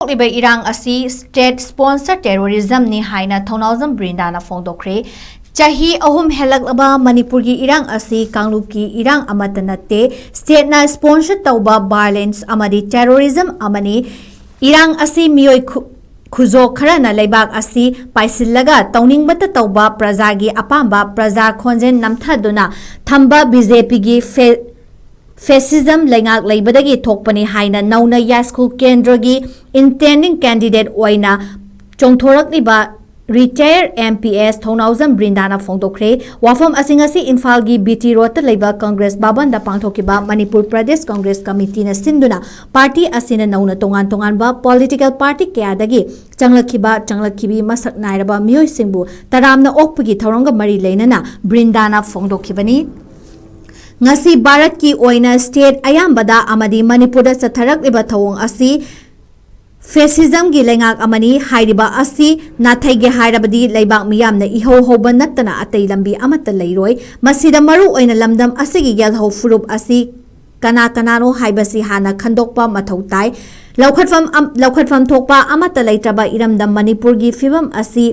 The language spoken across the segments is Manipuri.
थोकलिबा इरांग असी स्टेट स्पॉन्सर टेररिज्म नि हाइना थौनाउजम ब्रिंदाना फोंदोखरे चाही अहुम हेलकलबा मणिपुर की इरांग असी कांगलुप की इरांग अमत नत्ते स्टेट ना स्पॉन्सर तौबा वायलेंस अमदी टेररिज्म अमनी इरांग असी मियोय खुजो खरना लेबाक असी पाइसिलगा तौनिंगबत तौबा प्रजा की अपांबा प्रजा खोंजेन नमथादुना थंबा बीजेपी की फेसिज्म लेंगाक लेबदगी थोकपनी हाइना नौना यास्कुल केंद्र की इंटेंडिंग कैंडिडेट ओइना चोंथोरकलिबा रिटायर एमपीएस थौनाउजम ब्रिंदाना फोंदोखरे वाफम असिंगसी इम्फाल की बीटी रोड लेबा कांग्रेस बाबन दा पांथोकिबा मणिपुर प्रदेश कांग्रेस कमिटी न सिंधुना पार्टी असिना नौना तोंगान तोंगानबा पॉलिटिकल पार्टी कयादगी चंगलखिबी मसक नायरबा मियोय सिंबु तरामना ओकपगी थौरंग मरी लेनना ब्रिंदाना फोंदोखिबनी ngasi Bharat ki oina state ayambada amadi Manipur satharakliba thawong asi fascism gi lengak amani hairiba asi nathai ge hairabadi leibak miyamna iho hoba nattana atei lambi amata leiroi masida maru oina lamdam asigi yalho furup asi kana no haibasi hana khandokpa mathau tai laukhatfam thokpa amata leitraba iramdam Manipur gi fibam asi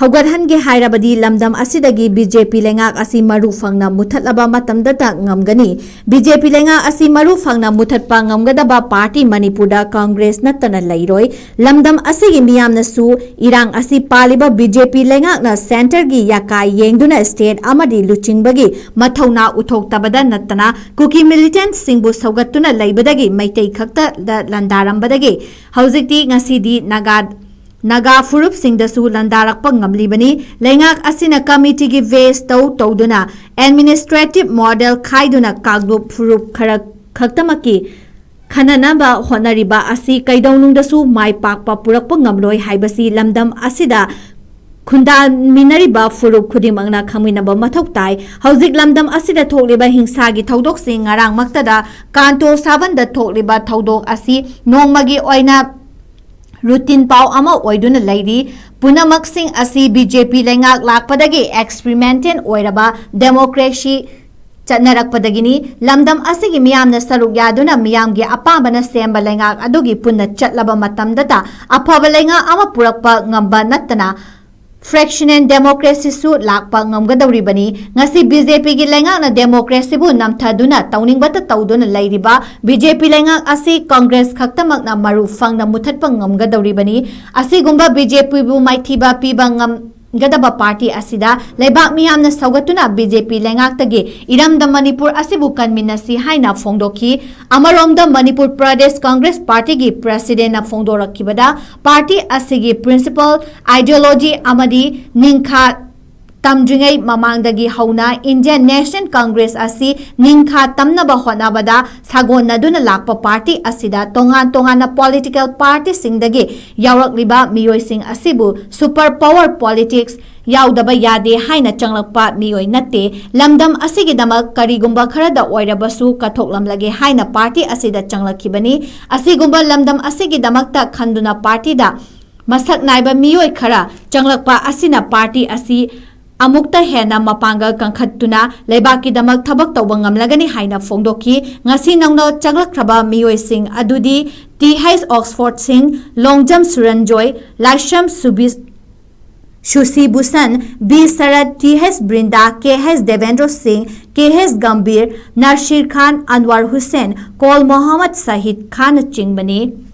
हौगरहन के हायराबदी लमदम असिदगी बीजेपी लेंगाक असि मरु फंगना मुथतलबा मतमदता ngamgani बीजेपी लेंगाक असि मरु फंगना मुथतपा ngamgadaba पार्टी मणिपुरदा कांग्रेस नत्तना लेरोय लमदम असिगी मियामनसु इरांग असि पालिबा बीजेपी लेंगाकना सेंटर गी याकाय येंगदुना state अमदी लुचिंगबगी मथौना उथोक्तबदा नत्तना cookie militant सिंगबु सौगतुना लेबदगी Meitei खक्ता लंदारंबदगी हौजिकती ngasi Naga Furup Singh Dasu Landarak Pangamlibani, Lengak Asina Committee gi Vase Toduna, Administrative Model Kaiduna Kaglup Furup Kaktamaki, Kananaba Honariba Asi Kaidonung Dasu, Mai Pakpa Purak Pangamloi Haibasi Lamdam Asida, Kunda Minariba Furup Kudimangna Kaminaba Matoktai, Hauzik Lamdam Asida Toliba Hingsagi Todok Sing Arang Maktada, Kanto Savan the Toliba Todok Asi, Nongmagi Oina. Routine pau ama oiduna lady punamak sing asi BJP lengak lakpadagi experimentin oiraba democracy chatnarakpadagini lamdam asigi miyamna saruk yaduna miyamgi apambana semba lengak adugi punna chatlaba matamdata aphaba lenga ama purakpa ngamba nattana fraction and democracy su lakpa ngamgadawribani ngasi BJP gi lengak na democracy bu namthaduna tawningbata tawduna leiriba BJP lengak asi congress khaktamak na maru fangna muthatpa ngamgadawribani asigumba BJP bu maithiba piba gadaba party asida leibak miyamna saugatuna BJP lengak tagi iramda Manipur asibu kanminasi haina fongdoki amaromda Manipur Pradesh Congress Party gi president na fongdorakibada party asigi principal ideology amadi ningkha tamdringai mamangdagi hauna Indian National Congress asi ningkha tamnaba honabada sagonaduna lakpa party asida tongan na political party singdagi yawrakliba miyoi sing asibu super power politics yaudaba yade haina changlakpa miyoi natte lamdam asigi damak karigumba kharada oirabasu kathoklamlage haina party asida changlakibani asigumba lamdam asigi damakta khanduna party da masak naiba miyoi khara changlakpa asina party asi Amukta hena mapanga kangkhatuna lebaki damak thabak tawba ngamlagani haina fongdoki ngasi nangno changlakraba miyoi sing adudi TH Oxford Singh Longjam Suranjoy Laksham Shusi Busan B Sarat TH Brinda KH Devendra Singh KH Gambir Narshir Khan Anwar Hussain Kol Mohammad Sahid Khan Chingbani